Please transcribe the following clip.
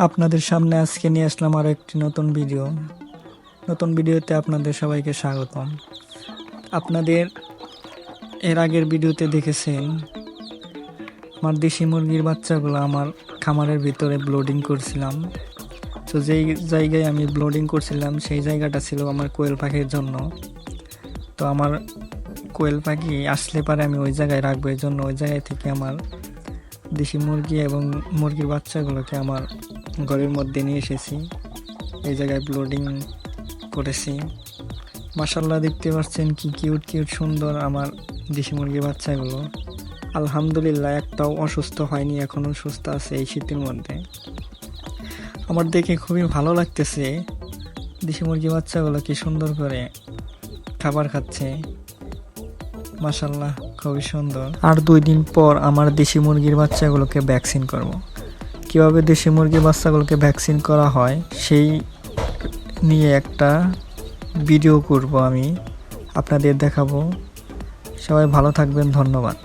আপনাদের সামনে আজকে নিয়ে আসলাম আরও একটি নতুন ভিডিওতে আপনাদের সবাইকে স্বাগতম। আপনাদের এর আগের ভিডিওতে দেখেছেন আমার দেশি মুরগির বাচ্চাগুলো আমার খামারের ভিতরে ব্লোডিং করছিলাম। তো যেই জায়গায় আমি ব্লোডিং করছিলাম সেই জায়গাটা ছিল আমার কোয়েল পাখির জন্য। তো আমার কোয়েল পাখি আসলে পারে আমি ওই জায়গায় রাখবো, এই জন্য ওই জায়গায় থেকে আমার দেশি মুরগি এবং মুরগির বাচ্চাগুলোকে আমার ঘরের মধ্যে নিয়ে এসেছি। এই জায়গায় ব্লোডিং করেছি। মাশাআল্লাহ, দেখতে পাচ্ছেন কি কিউট সুন্দর আমার দেশি মুরগির বাচ্চাগুলো। আলহামদুলিল্লাহ, একটাও অসুস্থ হয়নি, এখনও সুস্থ আছে এই শীতের মধ্যে। আমার দেখে খুবই ভালো লাগতেছে দেশি মুরগির বাচ্চাগুলো কি সুন্দর করে খাবার খাচ্ছে। মাশাআল্লাহ, খুবই সুন্দর। আর 2 দিন পর আমার দেশি মুরগির বাচ্চাগুলোকে ভ্যাকসিন করব। কিভাবে দেশি মুরগির বাচ্চাগুলোকে ভ্যাকসিন করা হয় সেই নিয়ে একটা ভিডিও করব, আমি আপনাদের দেখাবো। সবাই ভালো থাকবেন, ধন্যবাদ।